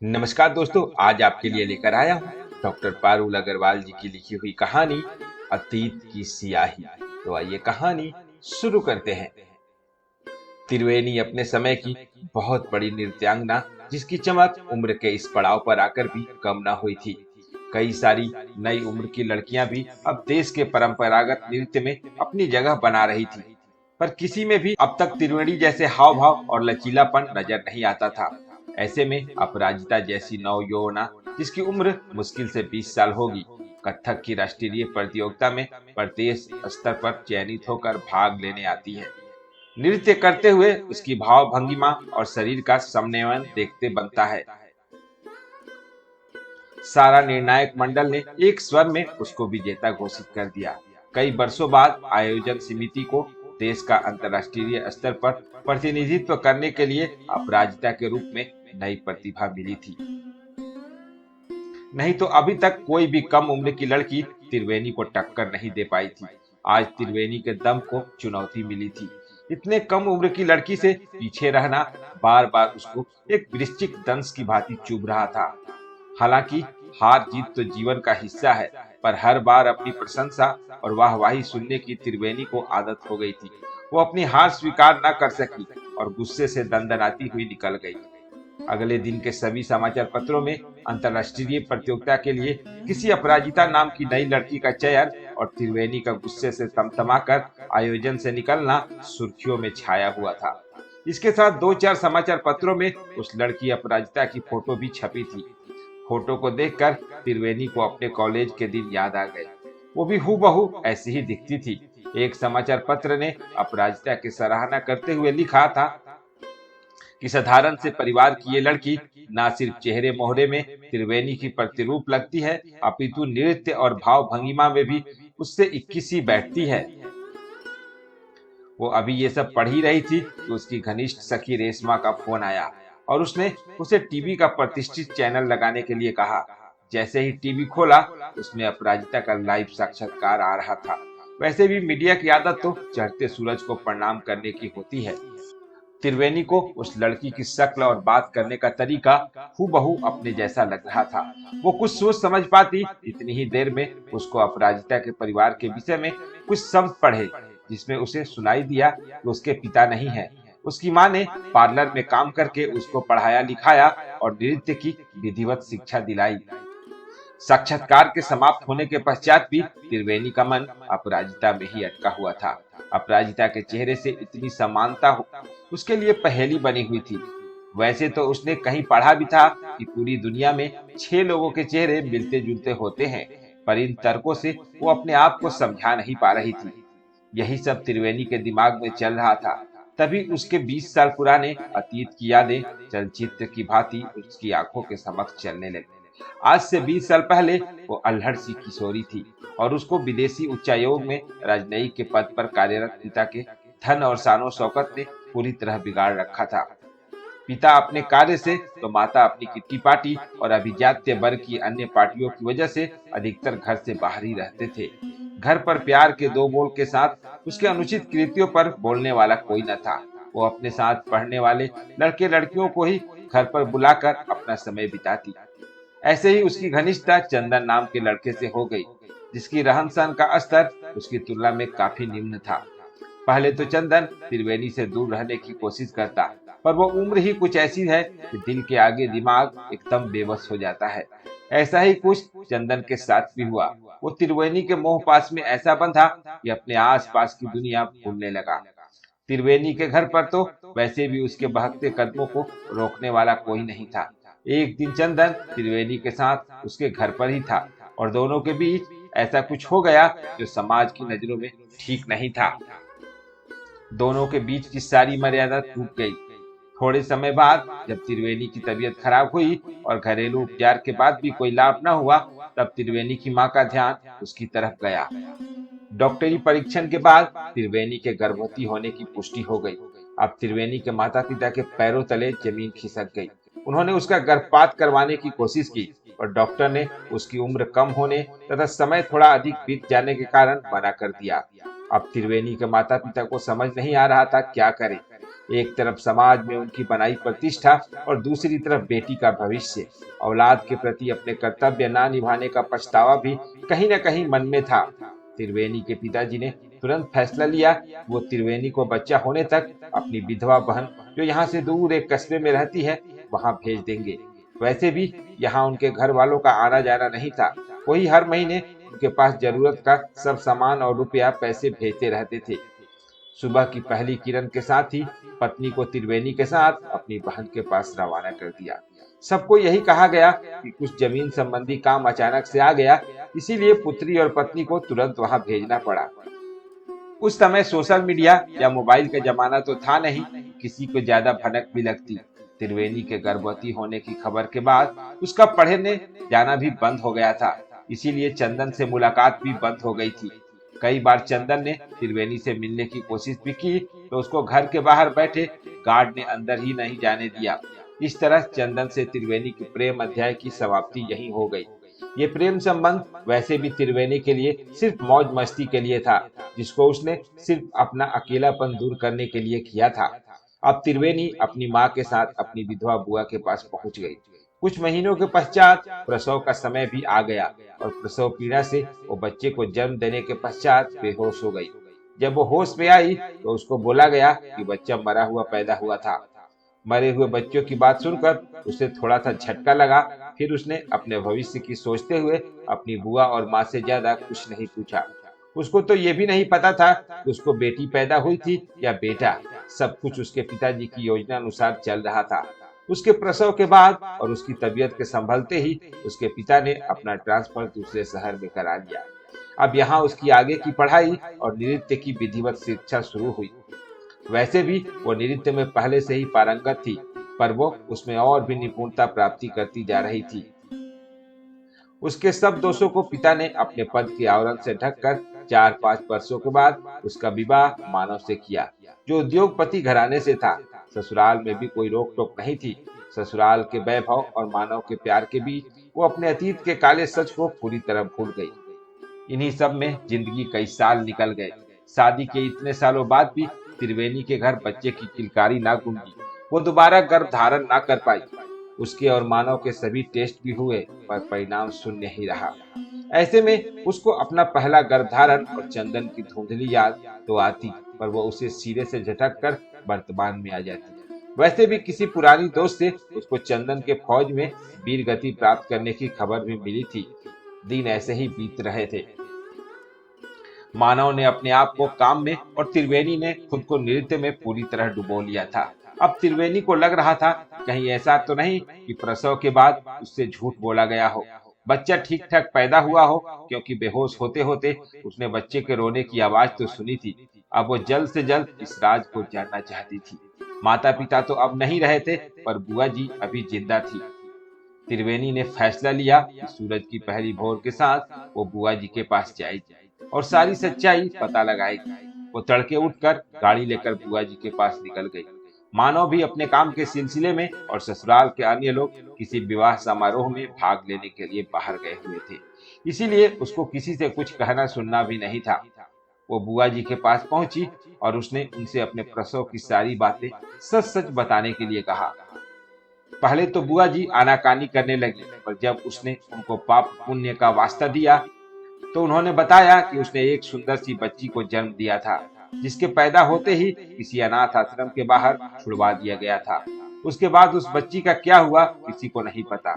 नमस्कार दोस्तों, आज आपके लिए लेकर आया हूँ डॉक्टर पारुल अग्रवाल जी की लिखी हुई कहानी अतीत की सियाही। तो आइए कहानी शुरू करते हैं। त्रिवेणी अपने समय की बहुत बड़ी नृत्यांगना, जिसकी चमक उम्र के इस पड़ाव पर आकर भी कम न हुई थी। कई सारी नई उम्र की लड़कियां भी अब देश के परंपरागत नृत्य में अपनी जगह बना रही थी, पर किसी में भी अब तक त्रिवेणी जैसे हाव भाव और लचीलापन नजर नहीं आता था। ऐसे में अपराजिता जैसी नवयौवना, जिसकी उम्र मुश्किल से 20 साल होगी, कथक की राष्ट्रीय प्रतियोगिता में प्रदेश स्तर पर चयनित होकर भाग लेने आती है। नृत्य करते हुए उसकी भाव भंगिमा और शरीर का समन्वय देखते बनता है। सारा निर्णायक मंडल ने एक स्वर में उसको विजेता घोषित कर दिया। कई वर्षों बाद आयोजन समिति को देश का अंतर्राष्ट्रीय स्तर पर प्रतिनिधित्व करने के लिए अपराजिता के रूप में नई प्रतिभा मिली थी। नहीं तो अभी तक कोई भी कम उम्र की लड़की त्रिवेणी को टक्कर नहीं दे पाई थी। आज त्रिवेणी के दम को चुनौती मिली थी। इतने कम उम्र की लड़की से पीछे रहना बार बार उसको एक वृश्चिक दंश की भांति चुभ रहा था। हालांकि हार जीत तो जीवन का हिस्सा है, पर हर बार अपनी प्रशंसा और वाहवाही सुनने की त्रिवेणी को आदत हो गई थी। वो अपनी हार स्वीकार न कर सकी और गुस्से से दंदनाती हुई निकल गई। अगले दिन के सभी समाचार पत्रों में अंतर्राष्ट्रीय प्रतियोगिता के लिए किसी अपराजिता नाम की नई लड़की का चयन और त्रिवेणी का गुस्से से तमतमाकर आयोजन से निकलना सुर्खियों में छाया हुआ था। इसके साथ दो चार समाचार पत्रों में उस लड़की अपराजिता की फोटो भी छपी थी। फोटो को देखकर त्रिवेणी को अपने कॉलेज के दिन याद आ गए। वो भी हूबहू ऐसी ही दिखती थी। एक समाचार पत्र ने अपराजिता की सराहना करते हुए लिखा था कि साधारण से परिवार की ये लड़की न सिर्फ चेहरे मोहरे में त्रिवेणी की प्रतिरूप लगती है, अपितु नृत्य और भाव भंगिमा में भी उससे 21 बैठती है। वो अभी ये सब पढ़ ही रही थी कि उसकी घनिष्ठ सखी रेशमा का फोन आया और उसने उसे टीवी का प्रतिष्ठित चैनल लगाने के लिए कहा। जैसे ही टीवी खोला, उसमें अपराजिता का लाइव साक्षात्कार आ रहा था। वैसे भी मीडिया की आदत तो चढ़ते सूरज को प्रणाम करने की होती है। त्रिवेणी को उस लड़की की शक्ल और बात करने का तरीका हूबहू अपने जैसा लग रहा था। वो कुछ सोच समझ पाती इतनी ही देर में उसको अपराजिता के परिवार के विषय में कुछ शब्द पढ़े, जिसमें उसे सुनाई दिया कि उसके पिता नहीं है। उसकी माँ ने पार्लर में काम करके उसको पढ़ाया लिखाया और नृत्य की विधिवत शिक्षा दिलाई। साक्षात्कार के समाप्त होने के पश्चात भी त्रिवेणी का मन अपराजिता में ही अटका हुआ था। अपराजिता के चेहरे से इतनी समानता उसके लिए पहेली बनी हुई थी। वैसे तो उसने कहीं पढ़ा भी था कि पूरी दुनिया में 6 लोगों के चेहरे मिलते जुलते होते हैं, पर इन तर्कों से वो अपने आप को समझा नहीं पा रही थी। यही सब त्रिवेणी के दिमाग में चल रहा था। तभी उसके 20 साल पुराने अतीत की यादें चलचित्र की भांति उसकी आंखों के समक्ष चलने लगी। आज से 20 साल पहले वो अल्हड़ सी किशोरी थी और उसको विदेशी उच्चायोग में राजनयिक के पद पर कार्यरत पिता के धन और शानो शौकत ने पूरी तरह बिगाड़ रखा था। पिता अपने कार्य से तो माता अपनी किट्टी पार्टी और अभिजात्य वर्ग की अन्य पार्टियों की वजह से अधिकतर घर से बाहर ही रहते थे। घर पर प्यार के दो बोल के साथ उसके अनुचित कृत्यों पर बोलने वाला कोई न था। वो अपने साथ पढ़ने वाले लड़के लड़कियों को ही घर पर बुलाकर अपना समय बिताती। ऐसे ही उसकी घनिष्ठता चंदन नाम के लड़के से हो गई, जिसकी रहन सहन का स्तर उसकी तुलना में काफी निम्न था। पहले तो चंदन त्रिवेणी से दूर रहने की कोशिश करता, पर वो उम्र ही कुछ ऐसी है कि दिल के आगे दिमाग एकदम बेबस हो जाता है। ऐसा ही कुछ चंदन के साथ भी हुआ। वो त्रिवेणी के मोह पास में ऐसा बंधा कि अपने आस पास की दुनिया भूलने लगा। त्रिवेणी के घर पर तो वैसे भी उसके बहकते कदमों को रोकने वाला कोई नहीं था। एक दिन चंदन त्रिवेणी के साथ उसके घर पर ही था और दोनों के बीच ऐसा कुछ हो गया जो समाज की नजरों में ठीक नहीं था। दोनों के बीच की सारी मर्यादा टूट गई। थोड़े समय बाद जब त्रिवेणी की तबीयत खराब हुई और घरेलू उपचार के बाद भी कोई लाभ न हुआ, तब त्रिवेणी की मां का ध्यान उसकी तरफ गया। डॉक्टरी परीक्षण के बाद त्रिवेणी के गर्भवती होने की पुष्टि हो गई। अब त्रिवेणी के माता पिता के पैरों तले जमीन खिसक गई। उन्होंने उसका गर्भपात करवाने की कोशिश की और डॉक्टर ने उसकी उम्र कम होने तथा समय थोड़ा अधिक बीत जाने के कारण मना कर दिया। अब त्रिवेणी के माता पिता को समझ नहीं आ रहा था क्या करे। एक तरफ समाज में उनकी बनाई प्रतिष्ठा और दूसरी तरफ बेटी का भविष्य। औलाद के प्रति अपने कर्तव्य ना निभाने का पछतावा भी कहीं न कहीं मन में था। त्रिवेणी के पिताजी ने तुरंत फैसला लिया, वो त्रिवेणी को बच्चा होने तक अपनी विधवा बहन जो यहाँ से दूर एक कस्बे में रहती है वहां भेज देंगे। वैसे भी यहाँ उनके घर वालों का आना जाना नहीं था, वही हर महीने उनके पास जरूरत का सब सामान और रुपया पैसे भेजते रहते थे। सुबह की पहली किरण के साथ ही पत्नी को त्रिवेणी के साथ अपनी बहन के पास रवाना कर दिया। सबको यही कहा गया कि कुछ जमीन संबंधी काम अचानक से आ गया, इसीलिए पुत्री और पत्नी को तुरंत वहां भेजना पड़ा। उस समय सोशल मीडिया या मोबाइल का जमाना तो था नहीं, किसी को ज्यादा भनक भी लगती। त्रिवेणी के गर्भवती होने की खबर के बाद उसका पढ़ने जाना भी बंद हो गया था, इसीलिए चंदन से मुलाकात भी बंद हो गई थी। कई बार चंदन ने त्रिवेणी से मिलने की कोशिश भी की तो उसको घर के बाहर बैठे गार्ड ने अंदर ही नहीं जाने दिया। इस तरह चंदन से त्रिवेणी के प्रेम अध्याय की समाप्ति यही हो गई। ये प्रेम संबंध वैसे भी त्रिवेणी के लिए सिर्फ मौज मस्ती के लिए था, जिसको उसने सिर्फ अपना अकेलापन दूर करने के लिए किया था। अब त्रिवेणी अपनी माँ के साथ अपनी विधवा बुआ के पास पहुंच गई। कुछ महीनों के पश्चात प्रसव का समय भी आ गया और प्रसव पीड़ा से वो बच्चे को जन्म देने के पश्चात बेहोश हो गई। जब वो होश में आई तो उसको बोला गया कि बच्चा मरा हुआ पैदा हुआ था। मरे हुए बच्चों की बात सुनकर उसे थोड़ा सा झटका लगा, फिर उसने अपने भविष्य की सोचते हुए अपनी बुआ और माँ से ज्यादा कुछ नहीं पूछा। उसको तो ये भी नहीं पता था कि उसको बेटी पैदा हुई थी या बेटा। सब कुछ उसके पिताजी की योजना अनुसार चल रहा था। उसके प्रसव के बाद और उसकी तबीयत के संभलते ही उसके पिता ने अपना ट्रांसफर दूसरे शहर में करा लिया। अब यहाँ उसकी आगे की पढ़ाई और नृत्य की विधिवत शिक्षा शुरू हुई। वैसे भी वो नृत्य में पहले से ही पारंगत थी, पर वो उसमें और भी निपुणता प्राप्ति करती जा रही थी। उसके सब दोषों को पिता ने अपने पद के आवरण से ढककर 4-5 वर्षों के बाद उसका विवाह मानव से किया, जो उद्योगपति घराने से था। ससुराल में भी कोई रोक टोक नहीं थी। ससुराल के वैभव और मानव के प्यार के बीच वो अपने अतीत के काले सच को पूरी तरह भूल गई। इन्हीं सब में जिंदगी कई साल निकल गए। शादी के इतने सालों बाद भी त्रिवेणी के घर बच्चे की किलकारी ना गूंजी। वो दोबारा गर्भ धारण ना कर पाई। उसके और मानव के सभी टेस्ट भी हुए, पर परिणाम शून्य ही रहा। ऐसे में उसको अपना पहला गर्भधारण और चंदन की धुंधली याद तो आती, पर वो उसे सिरे से झटक कर वर्तमान में आ जाती। वैसे भी किसी पुरानी दोस्त से उसको चंदन के फौज में वीर गति प्राप्त करने की खबर भी मिली थी। दिन ऐसे ही बीत रहे थे। मानव ने अपने आप को काम में और त्रिवेणी ने खुद को नृत्य में पूरी तरह डुबो लिया था। अब त्रिवेणी को लग रहा था कहीं ऐसा तो नहीं कि प्रसव के बाद उससे झूठ बोला गया हो, बच्चा ठीक ठाक पैदा हुआ हो, क्योंकि बेहोश होते होते उसने बच्चे के रोने की आवाज तो सुनी थी। अब वो जल्द से जल्द इस राज को जानना चाहती थी। माता पिता तो अब नहीं रहे थे, पर बुआ जी अभी जिंदा थी। त्रिवेणी ने फैसला लिया कि सूरज की पहली भोर के साथ वो बुआ जी के पास जाएगी और सारी सच्चाई पता लगाएगी। वो तड़के उठकर गाड़ी लेकर बुआ जी के पास निकल गई। मानव भी अपने काम के सिलसिले में और ससुराल के अन्य लोग किसी विवाह समारोह में भाग लेने के लिए बाहर गए हुए थे, इसीलिए उसको किसी से कुछ कहना सुनना भी नहीं था। वो बुआ जी के पास पहुंची और उसने उनसे अपने प्रसव की सारी बातें सच सच बताने के लिए कहा। पहले तो बुआ जी आनाकानी करने लगी, पर जब उसने उनको पाप पुण्य का वास्ता दिया तो उन्होंने बताया कि उसने एक सुंदर सी बच्ची को जन्म दिया था, जिसके पैदा होते ही किसी अनाथ आश्रम के बाहर छुड़वा दिया गया था। उसके बाद उस बच्ची का क्या हुआ किसी को नहीं पता।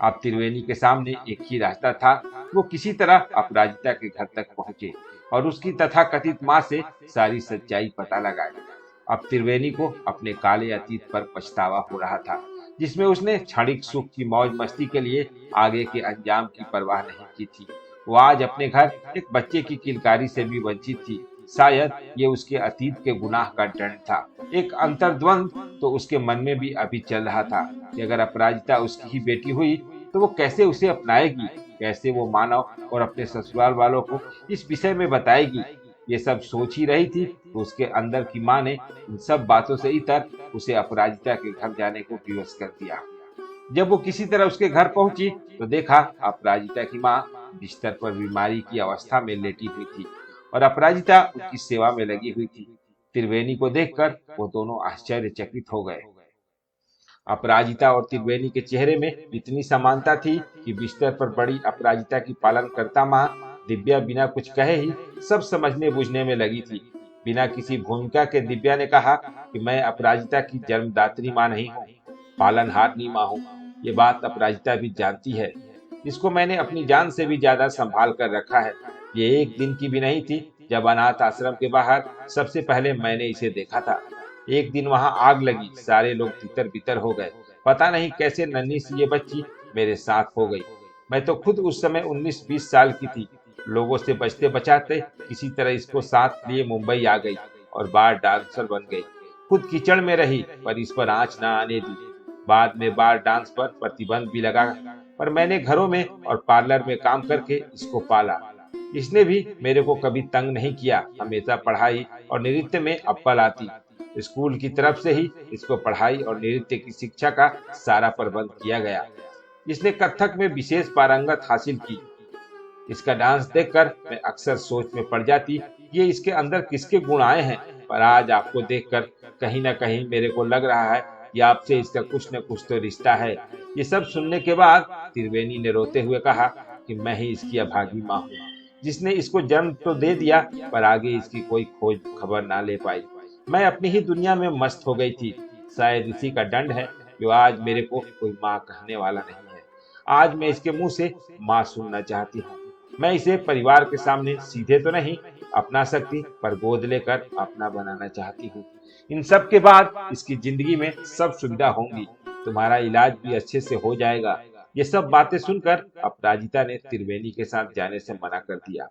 अब त्रिवेणी के सामने एक ही रास्ता था, वो किसी तरह अपराजिता के घर तक पहुंचे और उसकी तथाकथित माँ से सारी सच्चाई पता लगाए। अब त्रिवेणी को अपने काले अतीत पर पछतावा हो रहा था, जिसमें उसने क्षणिक सुख की मौज मस्ती के लिए आगे के अंजाम की परवाह नहीं की थी। वो आज अपने घर एक बच्चे की किलकारी से भी वंचित थी। शायद ये उसके अतीत के गुनाह का दंड था। एक अंतर्द्वंद तो उसके मन में भी अभी चल रहा था कि अगर अपराजिता उसकी ही बेटी हुई तो वो कैसे उसे अपनाएगी, कैसे वो मानव और अपने ससुराल वालों को इस विषय में बताएगी। ये सब सोच ही रही थी तो उसके अंदर की माँ ने इन सब बातों से इतर उसे अपराजिता के घर जाने को विवश कर दिया। जब वो किसी तरह उसके घर पहुंची तो देखा अपराजिता की माँ बिस्तर पर बीमारी की अवस्था में लेटी हुई थी और अपराजिता उनकी सेवा में लगी हुई थी। त्रिवेणी को देखकर वो दोनों आश्चर्यचकित हो गए। अपराजिता और त्रिवेणी के चेहरे में इतनी समानता थी कि बिस्तर पर बड़ी अपराजिता की पालन करता माँ दिव्या बिना कुछ कहे ही सब समझने बूझने में लगी थी। बिना किसी भूमिका के दिव्या ने कहा कि मैं अपराजिता की जन्मदात्री माँ नहीं हूँ, पालनहारनी माँ हूँ। ये बात अपराजिता भी जानती है। इसको मैंने अपनी जान से भी ज्यादा संभाल कर रखा है। ये एक दिन की भी नहीं थी जब अनाथ आश्रम के बाहर सबसे पहले मैंने इसे देखा था। एक दिन वहां आग लगी, सारे लोग तितर बितर हो गए। पता नहीं कैसे नन्ही सी ये बच्ची मेरे साथ हो गई। मैं तो खुद उस समय 19-20 साल की थी। लोगों से बचते बचाते किसी तरह इसको साथ लिए मुंबई आ गई और बार डांसर बन गई। खुद कीचड़ में रही पर इस पर आंच ना आने दी। बाद में बार डांस पर प्रतिबंध भी लगा, पर मैंने घरों में और पार्लर में काम करके इसको पाला। इसने भी मेरे को कभी तंग नहीं किया, हमेशा पढ़ाई और नृत्य में अव्वल आती। स्कूल की तरफ से ही इसको पढ़ाई और नृत्य की शिक्षा का सारा प्रबंध किया गया। इसने कथक में विशेष पारंगत हासिल की। इसका डांस देखकर मैं अक्सर सोच में पड़ जाती ये इसके अंदर किसके गुण आए हैं। पर आज आपको देखकर कहीं ना कहीं मेरे को लग रहा है कि आपसे इसका कुछ न कुछ तो रिश्ता है। ये सब सुनने के बाद त्रिवेणी ने रोते हुए कहा कि मैं ही इसकी अभागी माँ हूँ, जिसने इसको जन्म तो दे दिया पर आगे इसकी कोई खोज खबर ना ले पाई। मैं अपनी ही दुनिया में मस्त हो गई थी। शायद इसी का दंड है जो आज मेरे को कोई माँ कहने वाला नहीं है। आज मैं इसके मुंह से माँ सुनना चाहती हूँ। मैं इसे परिवार के सामने सीधे तो नहीं अपना सकती, पर गोद लेकर अपना बनाना चाहती हूँ। इन सब के बाद इसकी जिंदगी में सब सुविधा होंगी, तुम्हारा इलाज भी अच्छे से हो जाएगा। ये सब बातें सुनकर अपराजिता ने त्रिवेणी के साथ जाने से मना कर दिया।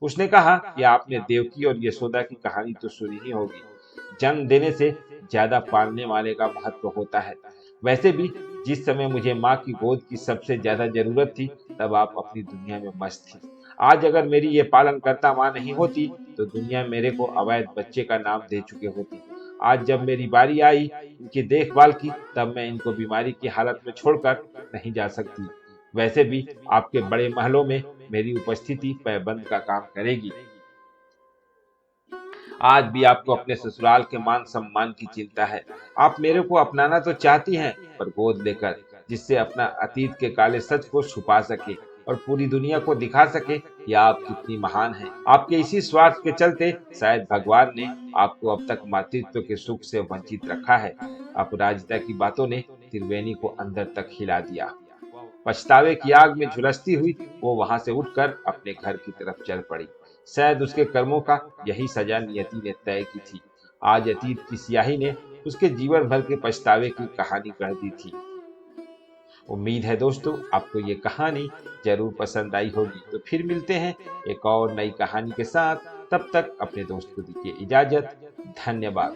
उसने कहा कि आपने देवकी और यशोदा की कहानी तो सुनी ही होगी। जन्म देने से ज्यादा पालने वाले का महत्व होता है। वैसे भी जिस समय मुझे माँ की गोद की सबसे ज्यादा जरूरत थी तब आप अपनी दुनिया में मस्त थी। आज अगर मेरी ये पालन करता माँ नहीं होती तो दुनिया मेरे को अवैध बच्चे का नाम दे चुके होती। आज जब मेरी बारी आई इनकी देखभाल की तब मैं इनको बीमारी की हालत में छोड़कर नहीं जा सकती। वैसे भी आपके बड़े महलों में मेरी उपस्थिति पैबंद का काम करेगी। आज भी आपको अपने ससुराल के मान सम्मान की चिंता है। आप मेरे को अपनाना तो चाहती हैं, पर गोद लेकर, जिससे अपना अतीत के काले सच को छुपा सके और पूरी दुनिया को दिखा सके कि आप कितनी महान हैं। आपके इसी स्वार्थ के चलते शायद भगवान ने आपको अब तक मातृत्व के सुख से वंचित रखा है। अपराजिता की बातों ने त्रिवेणी को अंदर तक हिला दिया। पछतावे की आग में झुलसती हुई वो वहां से उठकर अपने घर की तरफ चल पड़ी। शायद उसके कर्मों का यही सजा नियति ने तय की थी। आज अतीत की स्याही ने उसके जीवन भर के पछतावे की कहानी कह दी थी। उम्मीद है दोस्तों आपको ये कहानी जरूर पसंद आई होगी। तो फिर मिलते हैं एक और नई कहानी के साथ। तब तक अपने दोस्त को दीजिए इजाजत। धन्यवाद।